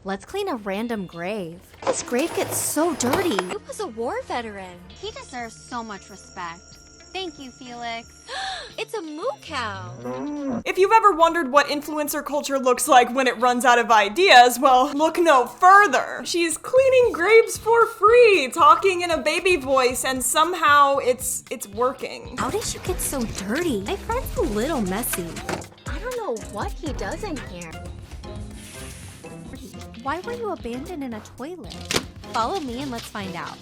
Let's clean a random grave. This grave gets so dirty. He was a war veteran. He deserves so much respect. Thank you, Felix. It's a moo cow. If you've ever wondered what influencer culture looks like when it runs out of ideas, well, look no further. She's cleaning graves for free, talking in a baby voice, and somehow it's working. How did she get so dirty? My friend's a little messy. I don't know what he does in here. Why were you abandoned in a toilet? Follow me and let's find out.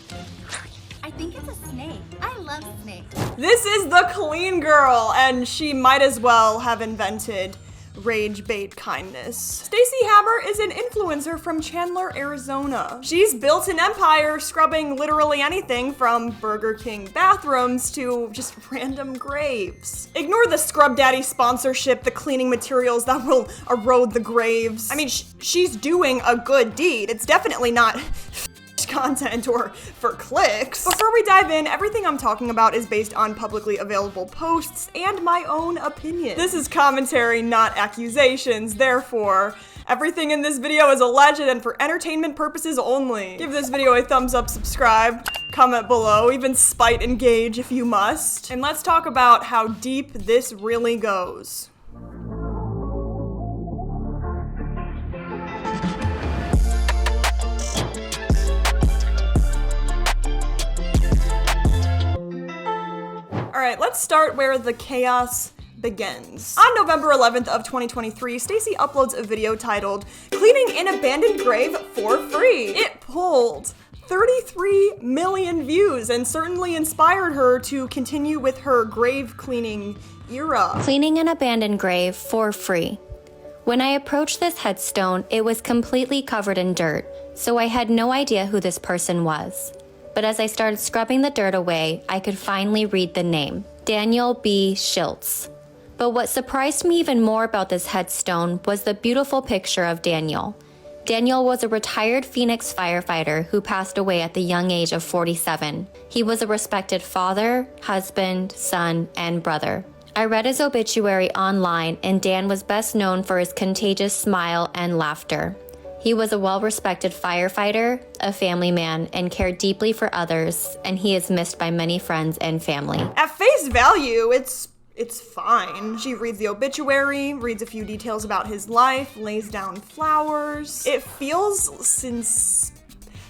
I think it's a snake. I love snakes. This is the clean girl, and she might as well have invented rage bait kindness. Stacey Hammer is an influencer from Chandler, Arizona. She's built an empire scrubbing literally anything from Burger King bathrooms to just random graves. Ignore the Scrub Daddy sponsorship, the cleaning materials that will erode the graves. I mean, she's doing a good deed. It's definitely not content or for clicks. Before we dive in, everything I'm talking about is based on publicly available posts and my own opinion. This is commentary, not accusations, therefore, everything in this video is alleged and for entertainment purposes only. Give this video a thumbs up, subscribe, comment below, even spite engage if you must. And let's talk about how deep this really goes. Alright, let's start where the chaos begins. On November 11th of 2023, Stacey uploads a video titled, "Cleaning an Abandoned Grave for Free." It pulled 33 million views and certainly inspired her to continue with her grave cleaning era. Cleaning an abandoned grave for free. When I approached this headstone, it was completely covered in dirt, so I had no idea who this person was. But as I started scrubbing the dirt away, I could finally read the name, Daniel B. Schiltz. But what surprised me even more about this headstone was the beautiful picture of Daniel. Daniel was a retired Phoenix firefighter who passed away at the young age of 47. He was a respected father, husband, son, and brother. I read his obituary online, and Dan was best known for his contagious smile and laughter. He was a well-respected firefighter, a family man, and cared deeply for others, and he is missed by many friends and family. At face value, it's fine. She reads the obituary, reads a few details about his life, lays down flowers. It feels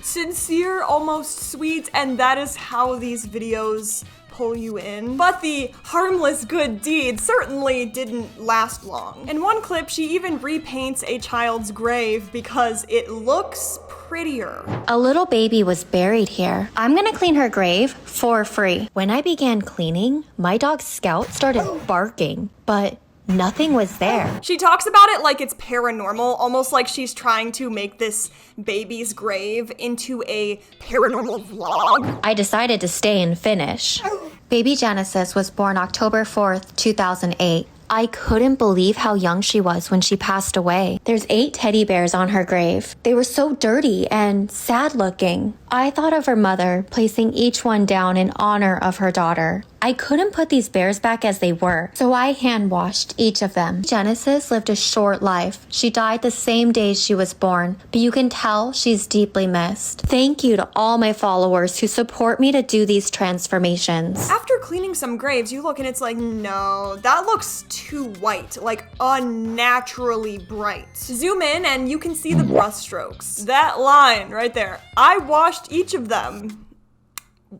sincere, almost sweet, and that is how these videos pull you in. But the harmless good deed certainly didn't last long. In one clip, she even repaints a child's grave because it looks prettier. A little baby was buried here. I'm gonna clean her grave for free. When I began cleaning, my dog Scout started barking, but nothing was there. She talks about it like it's paranormal, almost like she's trying to make this baby's grave into a paranormal vlog. I decided to stay and finish. Baby Genesis was born October 4th, 2008. I couldn't believe how young she was when she passed away. There's 8 teddy bears on her grave. They were so dirty and sad looking. I thought of her mother, placing each one down in honor of her daughter. I couldn't put these bears back as they were, so I hand washed each of them. Genesis lived a short life. She died the same day she was born, but you can tell she's deeply missed. Thank you to all my followers who support me to do these transformations. After cleaning some graves, you look and it's like, no, that looks too white, like unnaturally bright. Zoom in and you can see the brushstrokes. That line right there, I washed each of them,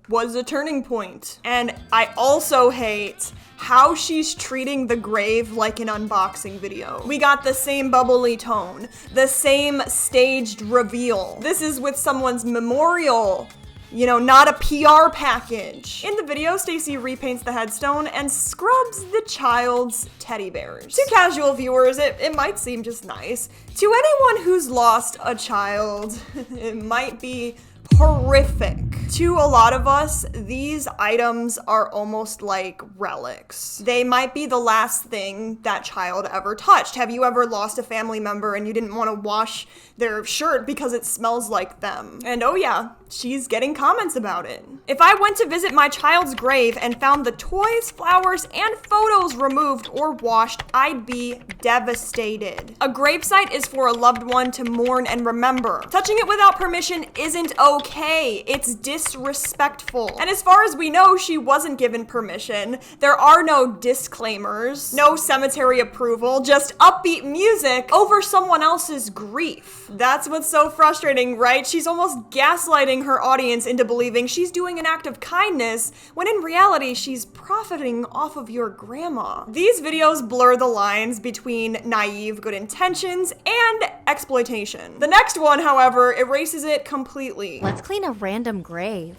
was a turning point. And I also hate how she's treating the grave like an unboxing video. We got the same bubbly tone, the same staged reveal. This is with someone's memorial, you know, not a PR package. In the video, Stacey repaints the headstone and scrubs the child's teddy bears. To casual viewers, it might seem just nice. To anyone who's lost a child, it might be horrific. To a lot of us, these items are almost like relics. They might be the last thing that child ever touched. Have you ever lost a family member and you didn't want to wash their shirt because it smells like them? And oh yeah, she's getting comments about it. If I went to visit my child's grave and found the toys, flowers, and photos removed or washed, I'd be devastated. A gravesite is for a loved one to mourn and remember. Touching it without permission isn't okay. It's disrespectful. And as far as we know, she wasn't given permission. There are no disclaimers, no cemetery approval, just upbeat music over someone else's grief. That's what's so frustrating, right? She's almost gaslighting her audience into believing she's doing an act of kindness when in reality she's profiting off of your grandma. These videos blur the lines between naive good intentions and exploitation. The next one, however, erases it completely. Let's clean a random grave.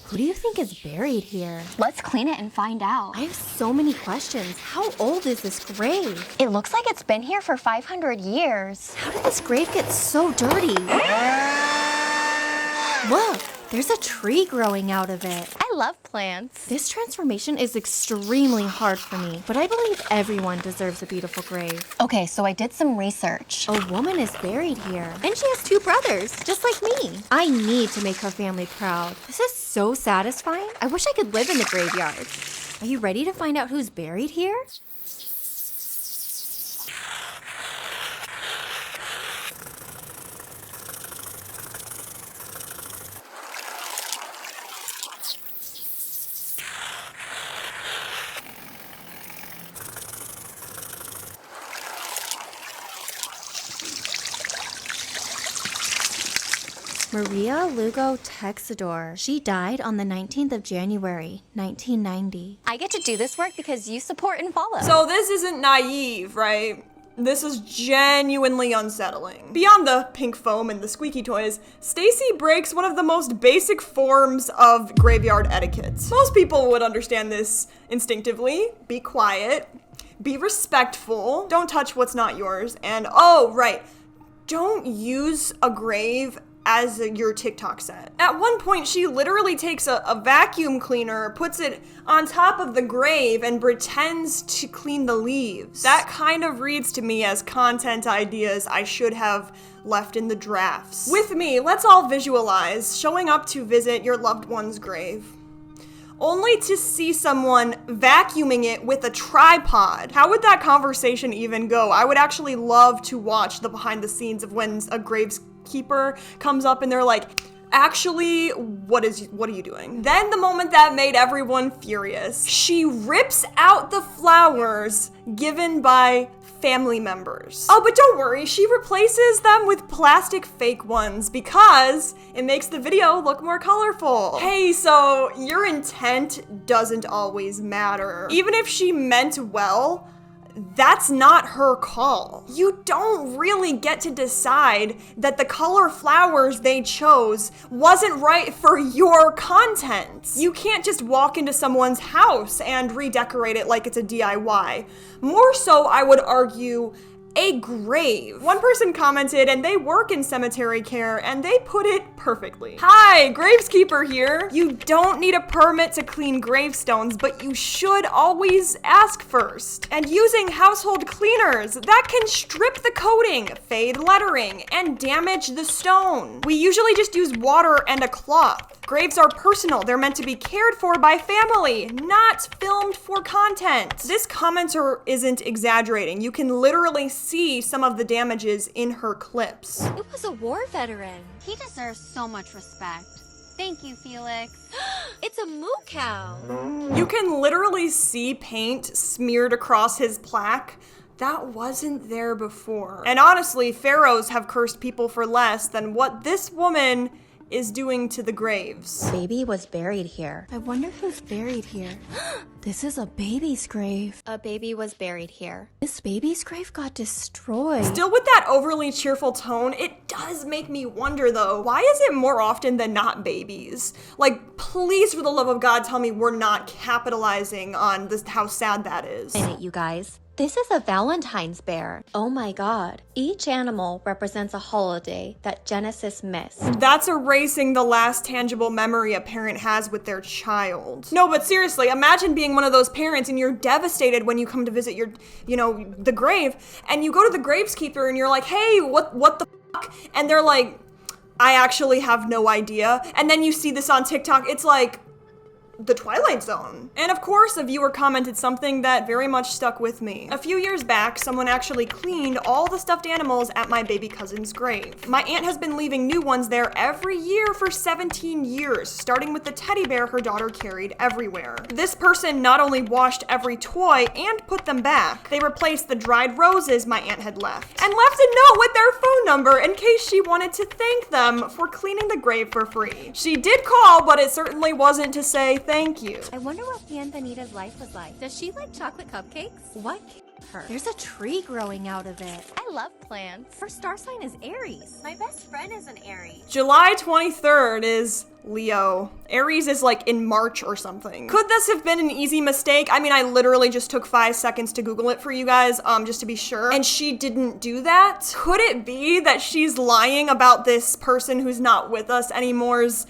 Who do you think is buried here? Let's clean it and find out. I have so many questions. How old is this grave? It looks like it's been here for 500 years. How did this grave get so dirty? Look, there's a tree growing out of it. I love plants. This transformation is extremely hard for me, but I believe everyone deserves a beautiful grave. Okay, so I did some research. A woman is buried here, and she has 2 brothers, just like me. I need to make her family proud. This is so satisfying. I wish I could live in the graveyard. Are you ready to find out who's buried here? Maria Lugo Texador. She died on the 19th of January, 1990. I get to do this work because you support and follow. So this isn't naive, right? This is genuinely unsettling. Beyond the pink foam and the squeaky toys, Stacy breaks one of the most basic forms of graveyard etiquette. Most people would understand this instinctively. Be quiet, be respectful, don't touch what's not yours, and oh, right, don't use a grave as your TikTok set. At one point, she literally takes a vacuum cleaner, puts it on top of the grave, and pretends to clean the leaves. That kind of reads to me as content ideas I should have left in the drafts. With me, let's all visualize showing up to visit your loved one's grave, only to see someone vacuuming it with a tripod. How would that conversation even go? I would actually love to watch the behind the scenes of when a gravekeeper comes up and they're like, actually, what are you doing? Then the moment that made everyone furious, she rips out the flowers given by family members. Oh, but don't worry, she replaces them with plastic fake ones because it makes the video look more colorful. Hey, so your intent doesn't always matter. Even if she meant well, that's not her call. You don't really get to decide that the color flowers they chose wasn't right for your content. You can't just walk into someone's house and redecorate it like it's a DIY. More so, I would argue, a grave. One person commented, and they work in cemetery care, and they put it perfectly. Hi, graveskeeper here. You don't need a permit to clean gravestones, but you should always ask first. And using household cleaners, that can strip the coating, fade lettering, and damage the stone. We usually just use water and a cloth. Graves are personal. They're meant to be cared for by family, not filmed for content. This commenter isn't exaggerating. You can literally see some of the damages in her clips. It was a war veteran. He deserves so much respect. Thank you, Felix. It's a moo cow. You can literally see paint smeared across his plaque. That wasn't there before. And honestly, pharaohs have cursed people for less than what this woman is doing to the graves. Baby was buried here. I wonder who's buried here. This is a baby's grave. A baby was buried here. This baby's grave got destroyed. Still with that overly cheerful tone, it does make me wonder though, why is it more often than not babies? Like, please for the love of God, tell me we're not capitalizing on this, how sad that is. In it, you guys. This is a Valentine's bear. Oh my god. Each animal represents a holiday that Genesis missed. That's erasing the last tangible memory a parent has with their child. No, but seriously, imagine being one of those parents and you're devastated when you come to visit your, the grave, and you go to the graveskeeper and you're like, hey, what the fuck? And they're like, I actually have no idea. And then you see this on TikTok, it's like the Twilight Zone. And of course, a viewer commented something that very much stuck with me. A few years back, someone actually cleaned all the stuffed animals at my baby cousin's grave. My aunt has been leaving new ones there every year for 17 years, starting with the teddy bear her daughter carried everywhere. This person not only washed every toy and put them back, they replaced the dried roses my aunt had left, and left a note with their phone number in case she wanted to thank them for cleaning the grave for free. She did call, but it certainly wasn't to say thank you. I wonder what Bienvenida's life was like. Does she like chocolate cupcakes? What her? There's a tree growing out of it. I love plants. Her star sign is Aries. My best friend is an Aries. July 23rd is Leo. Aries is like in March or something. Could this have been an easy mistake? I mean, I literally just took 5 seconds to Google it for you guys, just to be sure. And she didn't do that? Could it be that she's lying about this person who's not with us anymore's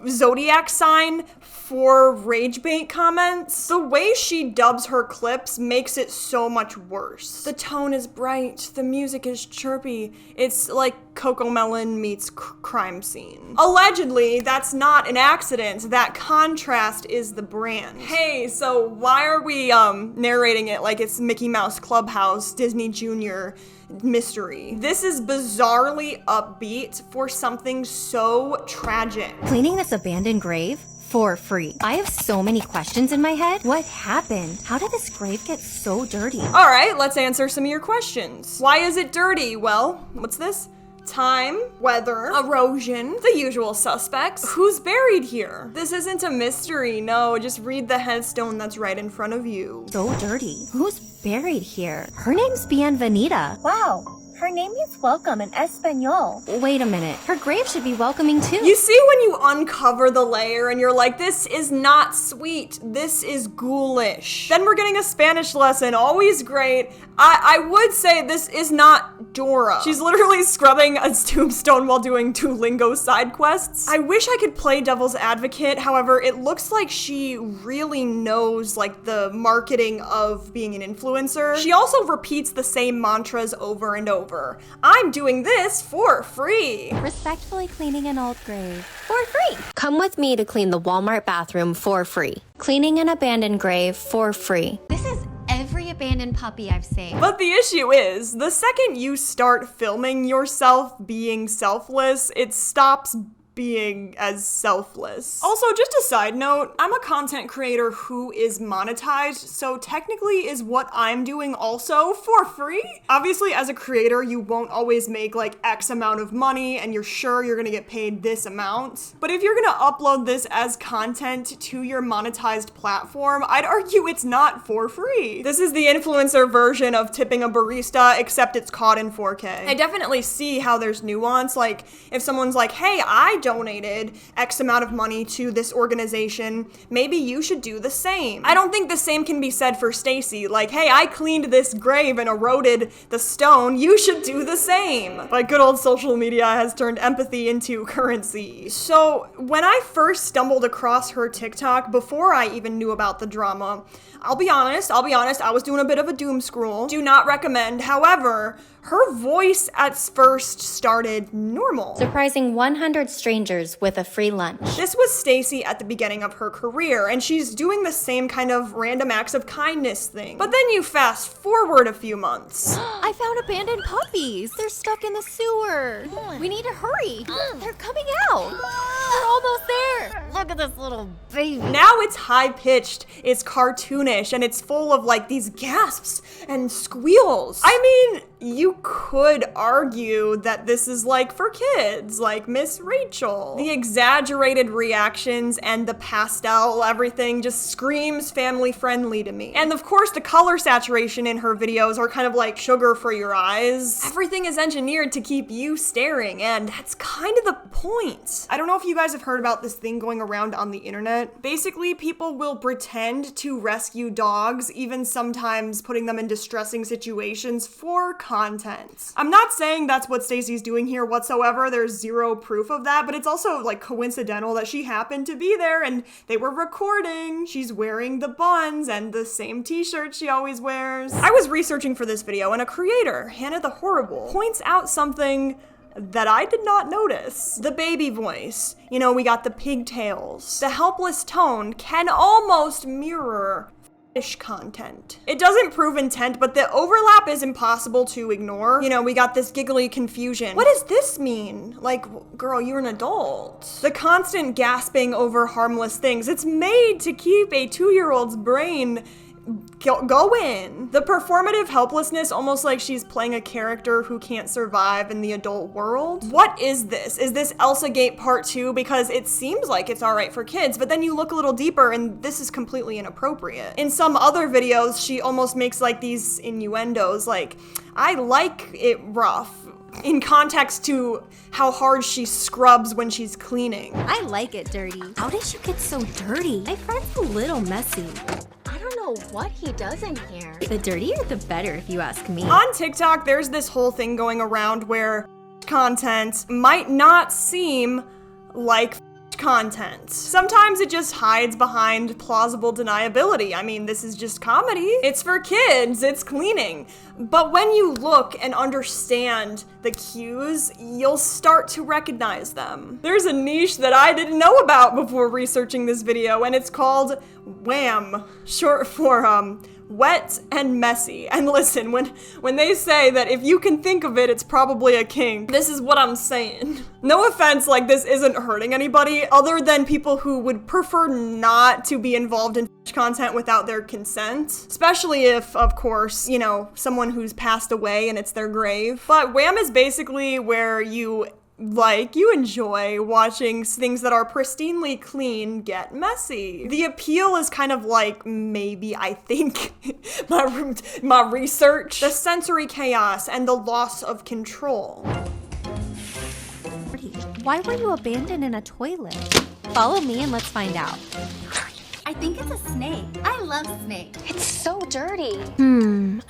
zodiac sign for rage bait comments? The way she dubs her clips makes it so much worse. The tone is bright, the music is chirpy. It's like Cocomelon meets crime scene. Allegedly, that's not an accident. That contrast is the brand. Hey, so why are we narrating it like it's Mickey Mouse Clubhouse, Disney Junior mystery? This is bizarrely upbeat for something so tragic. Cleaning this abandoned grave for free. I have so many questions in my head. What happened? How did this grave get so dirty? All right, let's answer some of your questions. Why is it dirty? Well, what's this? Time, weather, erosion, the usual suspects. Who's buried here? This isn't a mystery, no, just read the headstone that's right in front of you. So dirty. Who's buried here? Her name's Bienvenida. Wow. Her name means welcome in Espanol. Wait a minute. Her grave should be welcoming too. You see when you uncover the layer and you're like, this is not sweet, this is ghoulish. Then we're getting a Spanish lesson, always great. I would say this is not Dora. She's literally scrubbing a tombstone while doing Duolingo side quests. I wish I could play devil's advocate, however, it looks like she really knows like the marketing of being an influencer. She also repeats the same mantras over and over. I'm doing this for free. Respectfully cleaning an old grave for free. Come with me to clean the Walmart bathroom for free. Cleaning an abandoned grave for free. This is every abandoned puppy I've saved. But the issue is, the second you start filming yourself being selfless, it stops being as selfless. Also, just a side note, I'm a content creator who is monetized, so technically is what I'm doing also for free. Obviously, as a creator, you won't always make like X amount of money and you're sure you're gonna get paid this amount. But if you're gonna upload this as content to your monetized platform, I'd argue it's not for free. This is the influencer version of tipping a barista, except it's caught in 4K. I definitely see how there's nuance. Like, if someone's like, hey, I donated X amount of money to this organization, maybe you should do the same. I don't think the same can be said for Stacy. Like, hey, I cleaned this grave and eroded the stone, you should do the same. Like, good old social media has turned empathy into currency. So when I first stumbled across her TikTok, before I even knew about the drama, I'll be honest, I was doing a bit of a doom scroll. Do not recommend. However, her voice at first started normal. Surprising 100 strangers with a free lunch. This was Stacy at the beginning of her career, and she's doing the same kind of random acts of kindness thing. But then you fast forward a few months. I found abandoned puppies. They're stuck in the sewer. We need to hurry. They're coming out. We're almost there. Look at this little baby. Now it's high-pitched, it's cartoonish, and it's full of like these gasps and squeals. I mean, you could argue that this is like for kids, like Miss Rachel. The exaggerated reactions and the pastel everything just screams family friendly to me. And of course the color saturation in her videos are kind of like sugar for your eyes. Everything is engineered to keep you staring, and that's kind of the point. I don't know if you guys have heard about this thing going around on the internet. Basically, people will pretend to rescue dogs, even sometimes putting them in distressing situations for content. I'm not saying that's what Stacy's doing here whatsoever. There's zero proof of that, but it's also like coincidental that she happened to be there and they were recording. She's wearing the buns and the same t-shirt she always wears. I was researching for this video and a creator, Hannah the Horrible, points out something that I did not notice. The baby voice, you know, we got the pigtails. The helpless tone can almost mirror fetish content. It doesn't prove intent, but the overlap is impossible to ignore. You know, we got this giggly confusion. What does this mean? Like, girl, you're an adult. The constant gasping over harmless things. It's made to keep a 2-year-old's brain going. The performative helplessness, almost like she's playing a character who can't survive in the adult world. What is this? Is this Elsa Gate Part 2? Because it seems like it's alright for kids, but then you look a little deeper and this is completely inappropriate. In some other videos, she almost makes like these innuendos, like, I like it rough, in context to how hard she scrubs when she's cleaning. I like it dirty. How did you get so dirty? My friend's a little messy. I don't know what he does in here. The dirtier the better, if you ask me. On TikTok, there's this whole thing going around where content might not seem like content. Sometimes it just hides behind plausible deniability. I mean, this is just comedy. It's for kids, it's cleaning. But when you look and understand the cues, you'll start to recognize them. There's a niche that I didn't know about before researching this video, and it's called WHAM, short for wet and messy. And listen, when they say that if you can think of it, it's probably a kink, this is what I'm saying. No offense, like this isn't hurting anybody other than people who would prefer not to be involved in content without their consent. Especially if, of course, you know, someone who's passed away and it's their grave. But WHAM is basically where you enjoy watching things that are pristinely clean get messy. The appeal is kind of like, maybe, I think, my research, the sensory chaos and the loss of control. Why were you abandoned in a toilet? Follow me and let's find out. I think it's a snake. I love snakes. It's so dirty.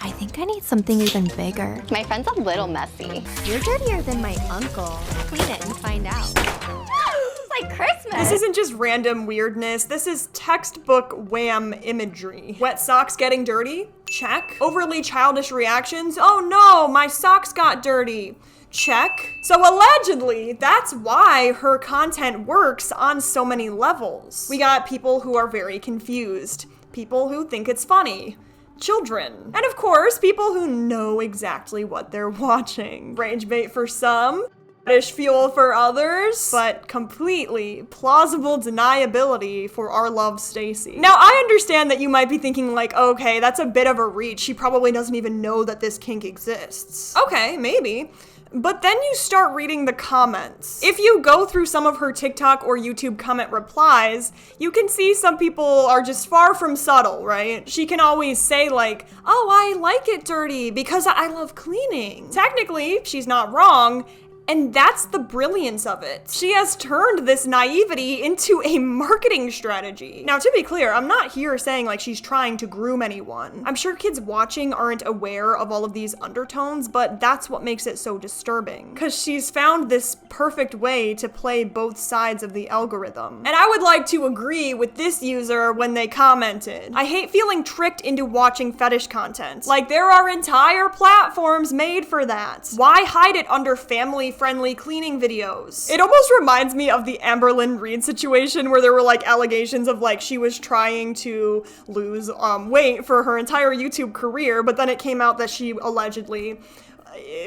I think I need something even bigger. My friend's a little messy. You're dirtier than my uncle. Clean it and find out. It's like Christmas. This isn't just random weirdness, this is textbook WHAM imagery. Wet socks getting dirty? Check. Overly childish reactions? Oh no, my socks got dirty. Check. So allegedly, that's why her content works on so many levels. We got people who are very confused, people who think it's funny, children, and of course, people who know exactly what they're watching. Rage bait for some, fetish fuel for others, but completely plausible deniability for our love Stacy. Now, I understand that you might be thinking like, okay, that's a bit of a reach. She probably doesn't even know that this kink exists. Okay, maybe. But then you start reading the comments. If you go through some of her TikTok or YouTube comment replies, you can see some people are just far from subtle, right? She can always say like, oh, I like it dirty because I love cleaning. Technically, she's not wrong. And that's the brilliance of it. She has turned this naivety into a marketing strategy. Now, to be clear, I'm not here saying like she's trying to groom anyone. I'm sure kids watching aren't aware of all of these undertones, but that's what makes it so disturbing. Because she's found this perfect way to play both sides of the algorithm. And I would like to agree with this user when they commented, I hate feeling tricked into watching fetish content. Like, there are entire platforms made for that. Why hide it under family-friendly cleaning videos? It almost reminds me of the Amberlynn Reid situation where there were like allegations of like she was trying to lose weight for her entire YouTube career, but then it came out that she allegedly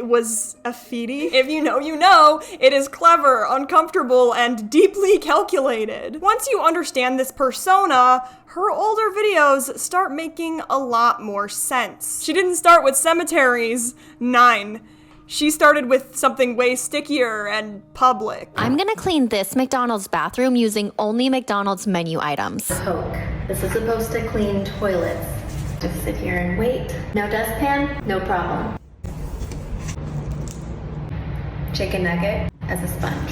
was a feedie. If you know, you know. It is clever, uncomfortable, and deeply calculated. Once you understand this persona, her older videos start making a lot more sense. She didn't start with cemeteries. 9. She started with something way stickier and public. I'm gonna clean this McDonald's bathroom using only McDonald's menu items. Coke. This is supposed to clean toilets. Just sit here and wait. No dustpan? No problem. Chicken nugget as a sponge.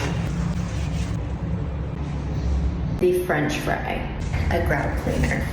The French fry. A grout cleaner.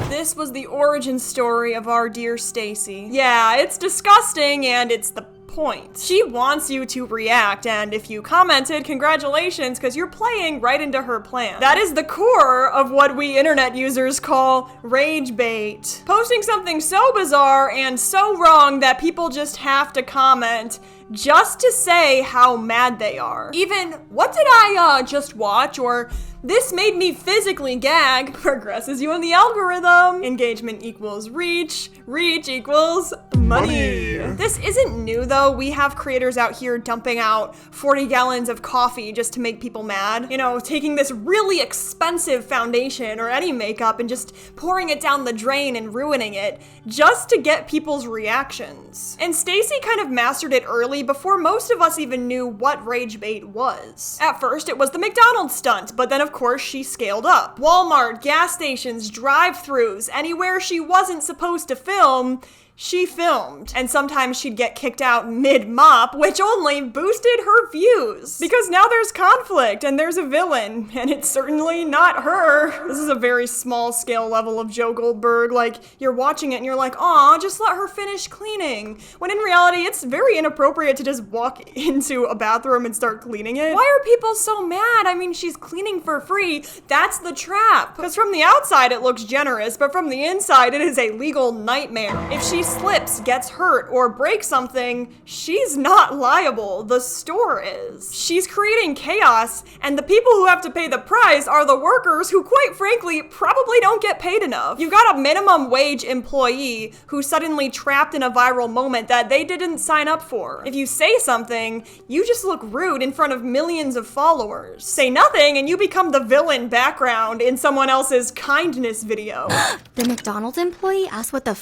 This was the origin story of our dear Stacy. Yeah, it's disgusting and it's the point. She wants you to react, and if you commented, congratulations, because you're playing right into her plan. That is the core of what we internet users call rage bait. Posting something so bizarre and so wrong that people just have to comment just to say how mad they are. Even, what did I just watch? Or, this made me physically gag, progresses you in the algorithm. Engagement equals reach, reach equals money. This isn't new though. We have creators out here dumping out 40 gallons of coffee just to make people mad. You know, taking this really expensive foundation or any makeup and just pouring it down the drain and ruining it just to get people's reactions. And Stacy kind of mastered it early before most of us even knew what rage bait was. At first it was the McDonald's stunt, but then of course she scaled up. Walmart, gas stations, drive-thrus, anywhere she wasn't supposed to film, she filmed. And sometimes she'd get kicked out mid-mop, which only boosted her views. Because now there's conflict and there's a villain, and it's certainly not her. This is a very small scale level of Joe Goldberg. Like, you're watching it and you're like, aw, just let her finish cleaning. When in reality, it's very inappropriate to just walk into a bathroom and start cleaning it. Why are people so mad? I mean, she's cleaning for free. That's the trap. Because from the outside, it looks generous, but from the inside, it is a legal nightmare. If she slips, gets hurt, or breaks something, she's not liable. The store is. She's creating chaos, and the people who have to pay the price are the workers who, quite frankly, probably don't get paid enough. You've got a minimum wage employee who's suddenly trapped in a viral moment that they didn't sign up for. If you say something, you just look rude in front of millions of followers. Say nothing, and you become the villain background in someone else's kindness video. The McDonald's employee asked what the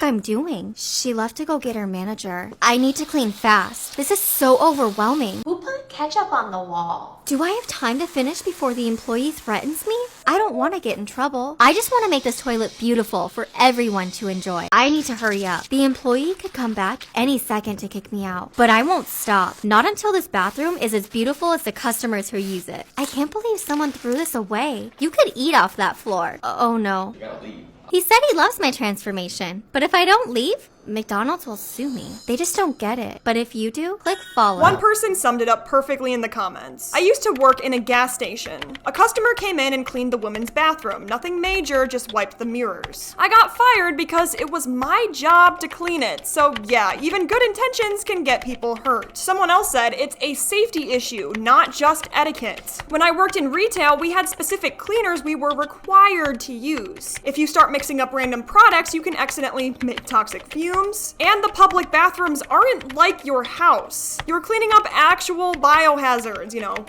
I'm doing. She left to go get her manager. I need to clean fast. This is so overwhelming. Who put ketchup on the wall? Do I have time to finish before the employee threatens me? I don't want to get in trouble. I just want to make this toilet beautiful for everyone to enjoy. I need to hurry up. The employee could come back any second to kick me out, but I won't stop. Not until this bathroom is as beautiful as the customers who use it. I can't believe someone threw this away. You could eat off that floor. Oh no. You gotta leave. He said he loves my transformation, but if I don't leave, McDonald's will sue me. They just don't get it. But if you do, click follow. One person summed it up perfectly in the comments. I used to work in a gas station. A customer came in and cleaned the women's bathroom. Nothing major, just wiped the mirrors. I got fired because it was my job to clean it. So yeah, even good intentions can get people hurt. Someone else said it's a safety issue, not just etiquette. When I worked in retail, we had specific cleaners we were required to use. If you start mixing up random products, you can accidentally make toxic fumes. And the public bathrooms aren't like your house. You're cleaning up actual biohazards, you know.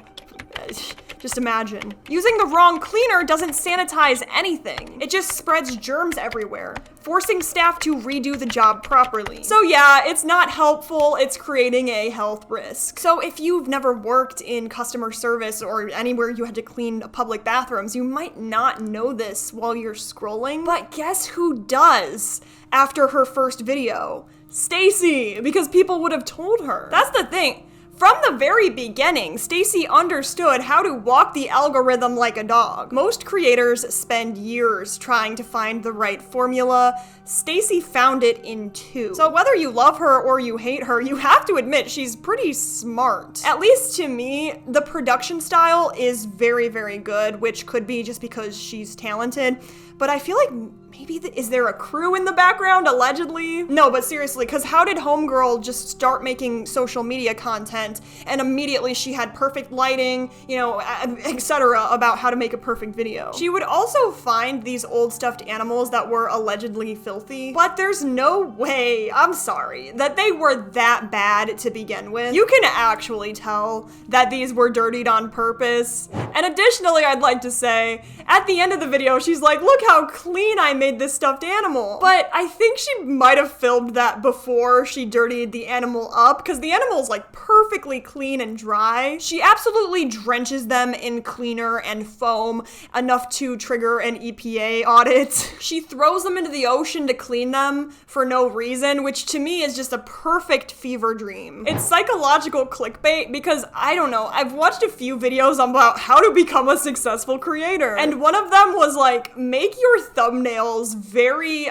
Just imagine. Using the wrong cleaner doesn't sanitize anything. It just spreads germs everywhere, forcing staff to redo the job properly. So yeah, it's not helpful. It's creating a health risk. So if you've never worked in customer service or anywhere you had to clean public bathrooms, you might not know this while you're scrolling. But guess who does after her first video? Stacy, because people would have told her. That's the thing. From the very beginning, Stacy understood how to walk the algorithm like a dog. Most creators spend years trying to find the right formula. Stacy found it in 2. So whether you love her or you hate her, you have to admit she's pretty smart. At least to me, the production style is very, very good, which could be just because she's talented. But I feel like maybe, is there a crew in the background, allegedly? No, but seriously, because how did Homegirl just start making social media content and immediately she had perfect lighting, you know, etc. about how to make a perfect video? She would also find these old stuffed animals that were allegedly filthy, but there's no way, I'm sorry, that they were that bad to begin with. You can actually tell that these were dirtied on purpose. And additionally, I'd like to say, at the end of the video, she's like, look how clean I made this stuffed animal. But I think she might have filmed that before she dirtied the animal up, because the animal's like perfectly clean and dry. She absolutely drenches them in cleaner and foam, enough to trigger an EPA audit. She throws them into the ocean to clean them for no reason, which to me is just a perfect fever dream. It's psychological clickbait because, I don't know, I've watched a few videos about how to become a successful creator, and one of them was like, make your thumbnail bottles very,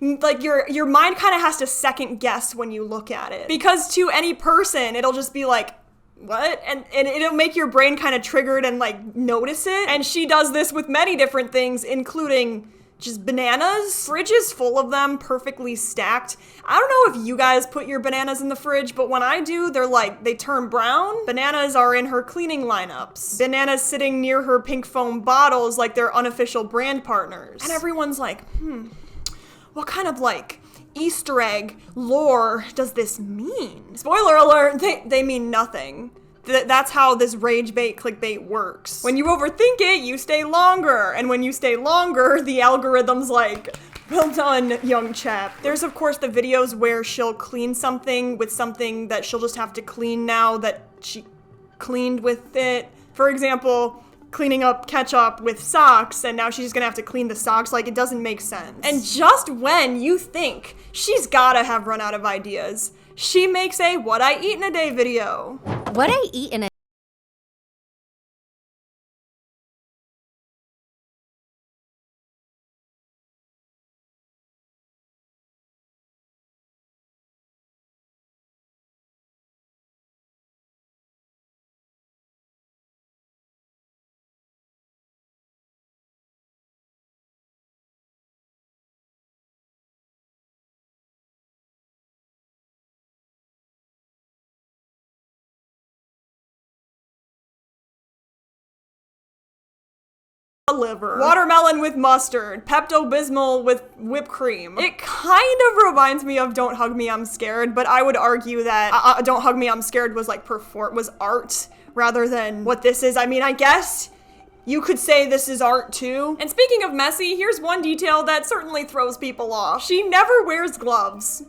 like your mind kind of has to second guess when you look at it. Because to any person, it'll just be like, what? And it'll make your brain kind of triggered and like notice it. And she does this with many different things, including just bananas. Fridge is full of them, perfectly stacked. I don't know if you guys put your bananas in the fridge, but when I do, they turn brown. Bananas are in her cleaning lineups. Bananas sitting near her pink foam bottles like they're unofficial brand partners. And everyone's like, what kind of like Easter egg lore does this mean? Spoiler alert, they mean nothing. That's how this rage bait clickbait works. When you overthink it, you stay longer. And when you stay longer, the algorithm's like, well done, young chap. There's of course the videos where she'll clean something with something that she'll just have to clean now that she cleaned with it. For example, cleaning up ketchup with socks, and now she's just gonna have to clean the socks. Like, it doesn't make sense. And just when you think she's gotta have run out of ideas, she makes a what I eat in a day video. What I eat in a liver, watermelon with mustard, Pepto-Bismol with whipped cream. It kind of reminds me of Don't Hug Me, I'm Scared, but I would argue that Don't Hug Me, I'm Scared was like was art rather than what this is. I mean, I guess you could say this is art too. And speaking of messy, here's one detail that certainly throws people off. She never wears gloves.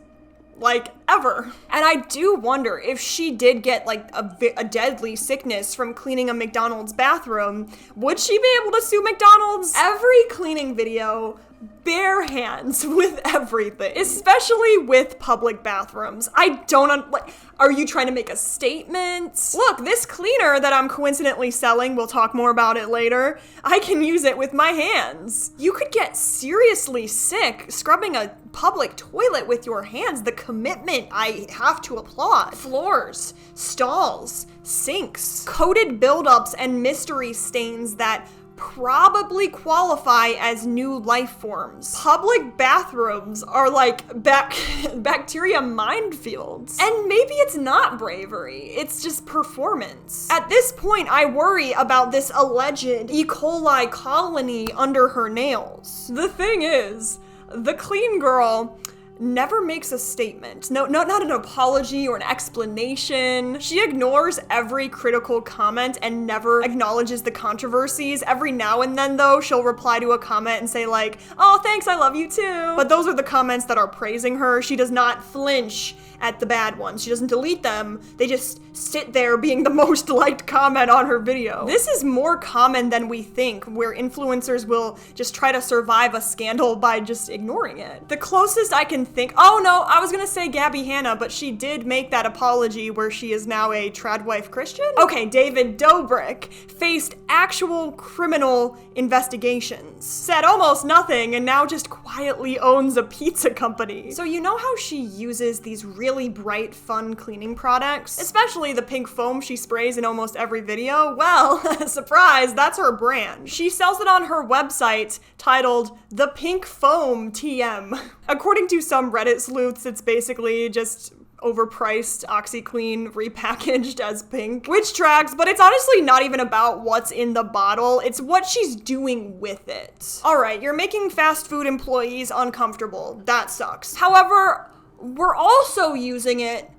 Like, ever. And I do wonder if she did get like a deadly sickness from cleaning a McDonald's bathroom, would she be able to sue McDonald's? Every cleaning video, bare hands with everything, especially with public bathrooms. I don't are you trying to make a statement? Look, this cleaner that I'm coincidentally selling, we'll talk more about it later, I can use it with my hands. You could get seriously sick scrubbing a public toilet with your hands. The commitment, I have to applaud. Floors, stalls, sinks, coated buildups and mystery stains that probably qualify as new life forms. Public bathrooms are like bacteria minefields. And maybe it's not bravery, it's just performance. At this point, I worry about this alleged E. coli colony under her nails. The thing is, the clean girl never makes a statement. No, not an apology or an explanation. She ignores every critical comment and never acknowledges the controversies. Every now and then, though, she'll reply to a comment and say like, oh, thanks, I love you too. But those are the comments that are praising her. She does not flinch at the bad ones. She doesn't delete them. They just sit there being the most liked comment on her video. This is more common than we think, where influencers will just try to survive a scandal by just ignoring it. The closest I can think, oh no, I was gonna say Gabby Hanna, but she did make that apology where she is now a trad wife Christian? Okay, David Dobrik faced actual criminal investigations, said almost nothing, and now just quietly owns a pizza company. So you know how she uses these really bright, fun cleaning products? Especially the pink foam she sprays in almost every video? Well, surprise, that's her brand. She sells it on her website titled The Pink Foam TM. According to some Reddit sleuths, it's basically just overpriced OxyClean repackaged as pink, which tracks, but it's honestly not even about what's in the bottle, it's what she's doing with it. Alright, you're making fast food employees uncomfortable. That sucks. However, we're also using it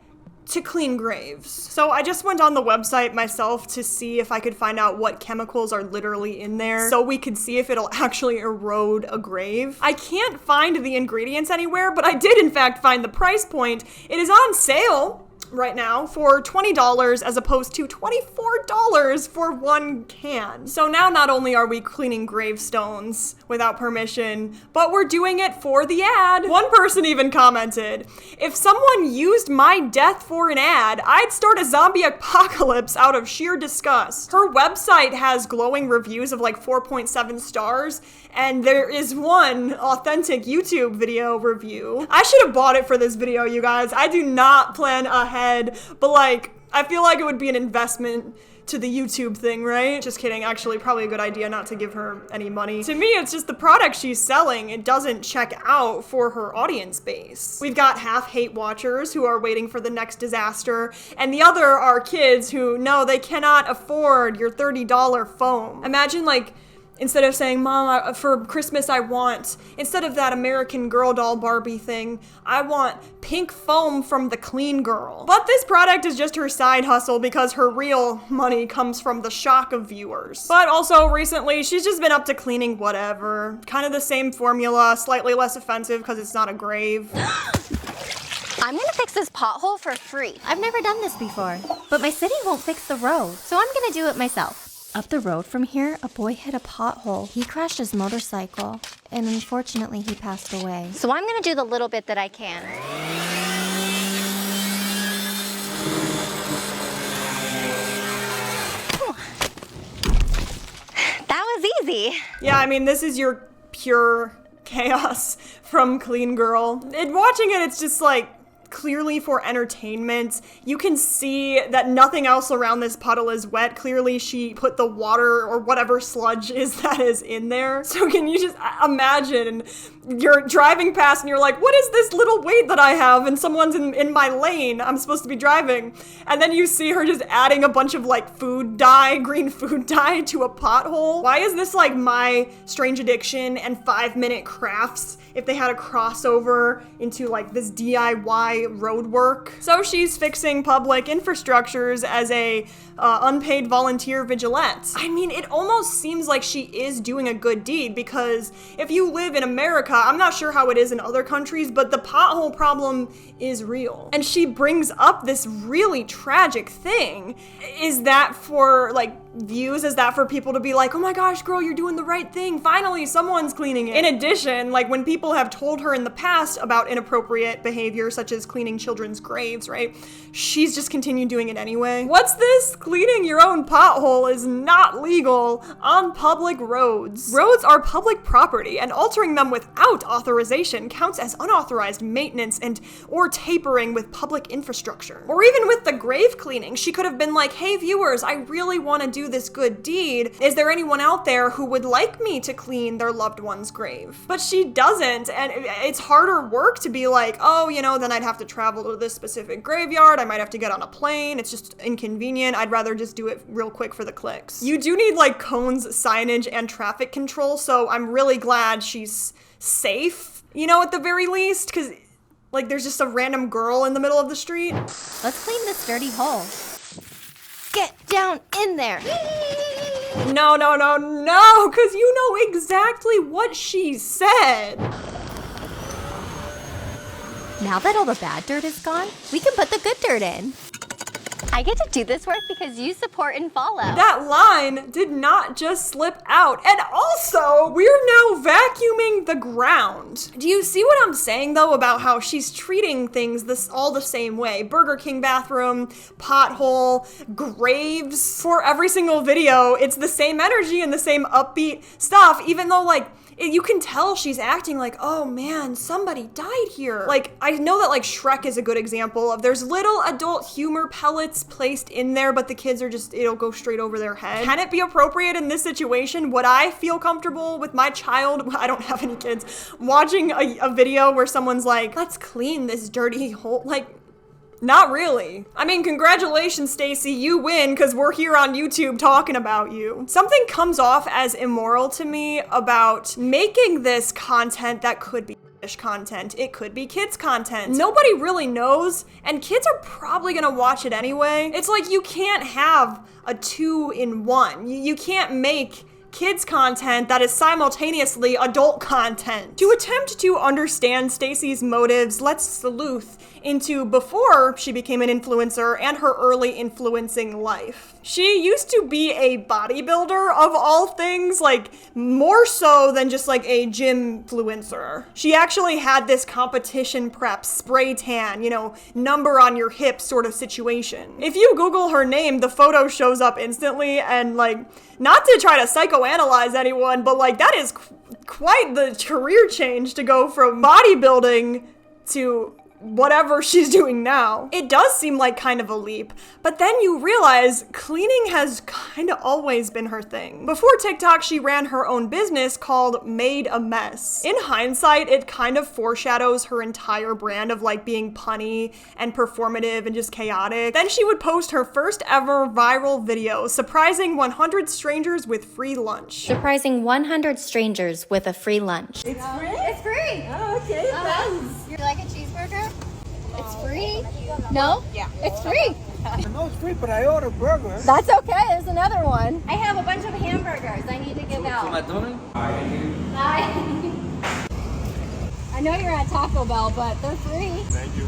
to clean graves. So I just went on the website myself to see if I could find out what chemicals are literally in there so we could see if it'll actually erode a grave. I can't find the ingredients anywhere, but I did in fact find the price point. It is on sale right now for $20 as opposed to $24 for one can. So now not only are we cleaning gravestones without permission, but we're doing it for the ad. One person even commented, if someone used my death for an ad, I'd start a zombie apocalypse out of sheer disgust. Her website has glowing reviews of like 4.7 stars, and there is one authentic YouTube video review. I should have bought it for this video, you guys. I do not plan ahead, but like, I feel like it would be an investment to the YouTube thing, right? Just kidding, actually probably a good idea not to give her any money. To me, it's just the product she's selling. It doesn't check out for her audience base. We've got half hate watchers who are waiting for the next disaster, and the other are kids who know they cannot afford your $30 foam. Imagine like, instead of saying, Mom, for Christmas I want, instead of that American Girl doll Barbie thing, I want pink foam from the Clean Girl. But this product is just her side hustle because her real money comes from the shock of viewers. But also recently, she's just been up to cleaning whatever. Kind of the same formula, slightly less offensive because it's not a grave. I'm gonna fix this pothole for free. I've never done this before, but my city won't fix the road, so I'm gonna do it myself. Up the road from here, a boy hit a pothole. He crashed his motorcycle, and unfortunately he passed away. So I'm gonna do the little bit that I can. That was easy. Yeah, I mean, this is your pure chaos from Clean Girl. And watching it, it's just like, clearly for entertainment. You can see that nothing else around this puddle is wet. Clearly she put the water or whatever sludge is that is in there. So can you just imagine you're driving past and you're like, what is this little weight that I have? And someone's in my lane. I'm supposed to be driving. And then you see her just adding a bunch of like food dye, green food dye to a pothole. Why is this like My Strange Addiction and 5 Minute Crafts if they had a crossover into like this DIY road work? So she's fixing public infrastructures as a unpaid volunteer vigilante. I mean, it almost seems like she is doing a good deed because if you live in America, I'm not sure how it is in other countries, but the pothole problem is real. And she brings up this really tragic thing. Is that for like views? Is that for people to be like, oh my gosh, girl, you're doing the right thing. Finally, someone's cleaning it. In addition, like when people have told her in the past about inappropriate behavior, such as cleaning children's graves, right? She's just continued doing it anyway. What's this? Cleaning your own pothole is not legal on public roads. Roads are public property, and altering them without authorization counts as unauthorized maintenance or tapering with public infrastructure. Or even with the grave cleaning, she could have been like, hey viewers, I really want to do this good deed. Is there anyone out there who would like me to clean their loved one's grave? But she doesn't, and it's harder work to be like, oh, you know, then I'd have to travel to this specific graveyard. I might have to get on a plane. It's just inconvenient. I'd rather just do it real quick for the clicks. You do need like cones, signage, and traffic control, so I'm really glad she's safe, you know, at the very least, because like there's just a random girl in the middle of the street. Let's clean this dirty hole. Get down in there. No, because you know exactly what she said. Now that all the bad dirt is gone, we can put the good dirt in. I get to do this work because you support and follow. That line did not just slip out. And also, we're now vacuuming the ground. Do you see what I'm saying though about how she's treating things all the same way? Burger King bathroom, pothole, graves. For every single video, it's the same energy and the same upbeat stuff, even though like, you can tell she's acting like, oh man, somebody died here. Like, I know that like Shrek is a good example of there's little adult humor pellets placed in there, but the kids are just, it'll go straight over their head. Can it be appropriate in this situation? Would I feel comfortable with my child, I don't have any kids, watching a video where someone's like, let's clean this dirty hole? Like, not really. I mean, congratulations, Stacy, you win because we're here on YouTube talking about you. Something comes off as immoral to me about making this content that could be content. It could be kids content. Nobody really knows, and kids are probably gonna watch it anyway. It's like you can't have a 2-in-1. You can't make kids content that is simultaneously adult content. To attempt to understand Stacy's motives, let's sleuth into before she became an influencer and her early influencing life. She used to be a bodybuilder of all things, like more so than just like a gym influencer. She actually had this competition prep, spray tan, you know, number on your hip sort of situation. If you Google her name, the photo shows up instantly, and like, not to try to psychoanalyze anyone, but like that is quite the career change to go from bodybuilding to whatever she's doing now. It does seem like kind of a leap, but then you realize cleaning has kind of always been her thing. Before TikTok, she ran her own business called Made a Mess. In hindsight, it kind of foreshadows her entire brand of like being punny and performative and just chaotic. Then she would post her first ever viral video, surprising 100 strangers with free lunch. Surprising 100 strangers with a free lunch. It's free. Oh, okay. Thanks. You like a cheeseburger? It's free? No? Yeah. It's free. I know it's free, but I ordered burger. That's okay. There's another one. I have a bunch of hamburgers I need to give out. Hi. I know you're at Taco Bell, but they're free. Thank you.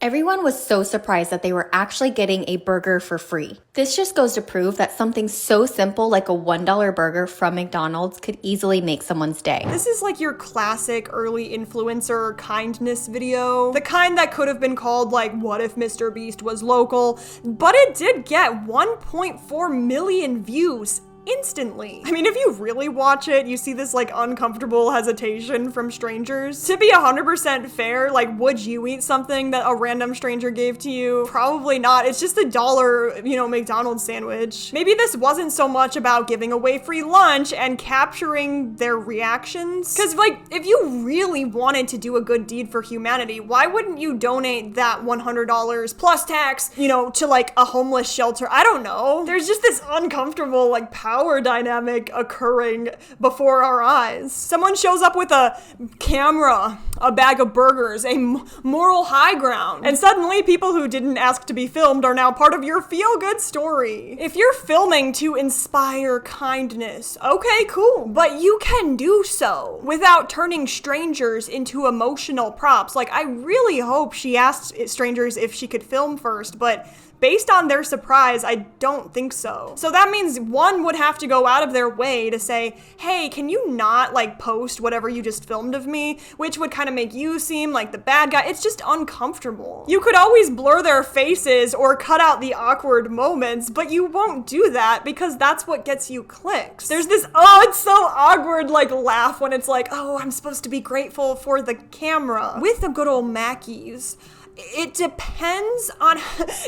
Everyone was so surprised that they were actually getting a burger for free. This just goes to prove that something so simple like a $1 burger from McDonald's could easily make someone's day. This is like your classic early influencer kindness video. The kind that could have been called like, what if Mr. Beast was local? But it did get 1.4 million views instantly. I mean, if you really watch it, you see this like uncomfortable hesitation from strangers. To be 100% fair, like, would you eat something that a random stranger gave to you? Probably not. It's just $1, you know, McDonald's sandwich. Maybe this wasn't so much about giving away free lunch and capturing their reactions. Cause like, if you really wanted to do a good deed for humanity, why wouldn't you donate that $100 plus tax, you know, to like a homeless shelter? I don't know. There's just this uncomfortable like power dynamic occurring before our eyes. Someone shows up with a camera, a bag of burgers, a moral high ground, and suddenly people who didn't ask to be filmed are now part of your feel-good story. If you're filming to inspire kindness, okay, cool, but you can do so without turning strangers into emotional props. Like, I really hope she asked strangers if she could film first, but based on their surprise, I don't think so. So that means one would have to go out of their way to say, hey, can you not like post whatever you just filmed of me? Which would kind of make you seem like the bad guy. It's just uncomfortable. You could always blur their faces or cut out the awkward moments, but you won't do that because that's what gets you clicks. There's this, oh, it's so awkward, like laugh when it's like, oh, I'm supposed to be grateful for the camera. With the good old Mackies, it depends on,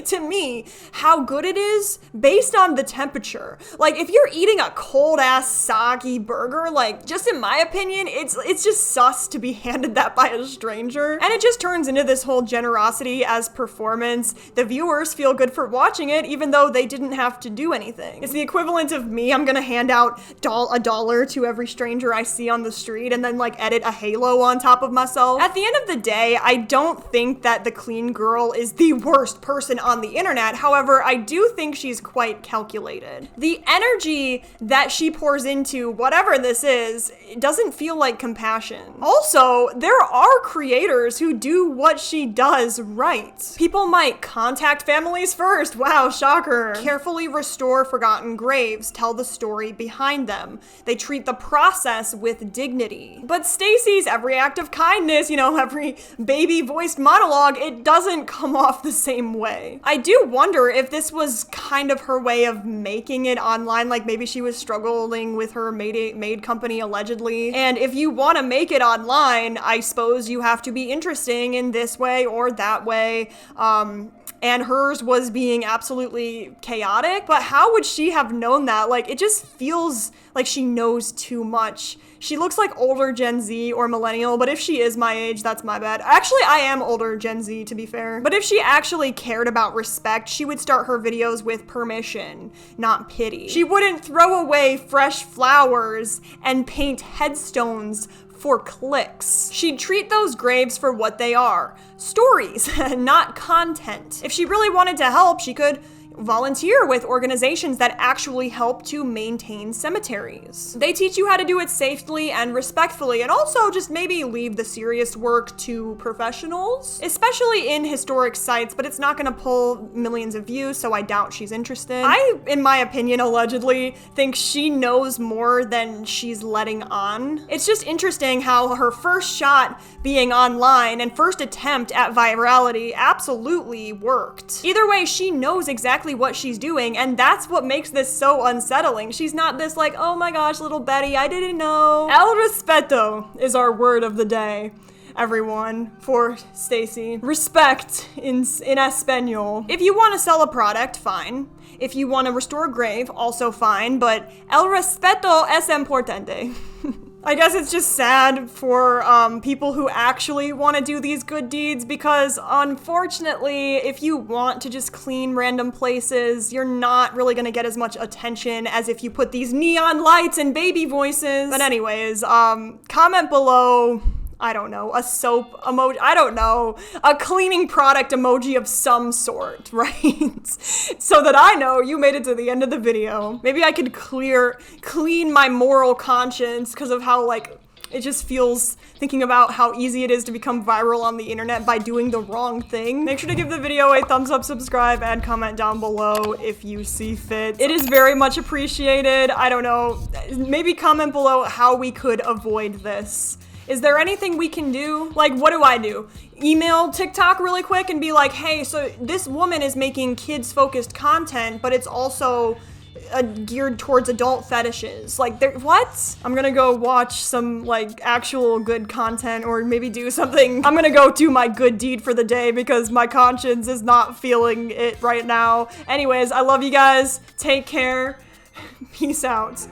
to me, how good it is based on the temperature. Like, if you're eating a cold-ass, soggy burger, like, just in my opinion, it's just sus to be handed that by a stranger. And it just turns into this whole generosity as performance. The viewers feel good for watching it, even though they didn't have to do anything. It's the equivalent of me, I'm gonna hand out $1 to every stranger I see on the street and then, like, edit a halo on top of myself. At the end of the day, I don't think that the clean girl is the worst person on the internet. However, I do think she's quite calculated. The energy that she pours into whatever this is, it doesn't feel like compassion. Also, there are creators who do what she does right. People might contact families first. Wow, shocker. Carefully restore forgotten graves, tell the story behind them. They treat the process with dignity. But Stacy's every act of kindness, you know, every baby-voiced monologue, it doesn't come off the same way. I do wonder if this was kind of her way of making it online, like maybe she was struggling with her maid company allegedly. And if you want to make it online, I suppose you have to be interesting in this way or that way. And hers was being absolutely chaotic, but how would she have known that? Like, it just feels like she knows too much. She looks like older Gen Z or millennial, but if she is my age, that's my bad. Actually, I am older Gen Z, to be fair. But if she actually cared about respect, she would start her videos with permission, not pity. She wouldn't throw away fresh flowers and paint headstones for clicks. She'd treat those graves for what they are, stories, not content. If she really wanted to help, she could, volunteer with organizations that actually help to maintain cemeteries. They teach you how to do it safely and respectfully, and also just maybe leave the serious work to professionals, especially in historic sites, but it's not gonna pull millions of views, so I doubt she's interested. I, in my opinion, allegedly think she knows more than she's letting on. It's just interesting how her first shot being online and first attempt at virality absolutely worked. Either way, she knows exactly what she's doing, and that's what makes this so unsettling. She's not this like, oh my gosh, little Betty, I didn't know. El respeto is our word of the day, everyone, for Stacy. Respect in Espanol. If you want to sell a product, fine. If you want to restore a grave, also fine, but el respeto es importante. I guess it's just sad for people who actually want to do these good deeds, because unfortunately, if you want to just clean random places, you're not really going to get as much attention as if you put these neon lights and baby voices. But anyways, comment below, I don't know, a soap emoji, I don't know, a cleaning product emoji of some sort, right? So that I know you made it to the end of the video. Maybe I could clean my moral conscience because of how, like, it just feels, thinking about how easy it is to become viral on the internet by doing the wrong thing. Make sure to give the video a thumbs up, subscribe, and comment down below if you see fit. It is very much appreciated. I don't know, maybe comment below how we could avoid this. Is there anything we can do? Like, what do I do? Email TikTok really quick and be like, hey, so this woman is making kids-focused content, but it's also geared towards adult fetishes. Like, what? I'm gonna go watch some, like, actual good content, or maybe do something. I'm gonna go do my good deed for the day because my conscience is not feeling it right now. Anyways, I love you guys. Take care. Peace out.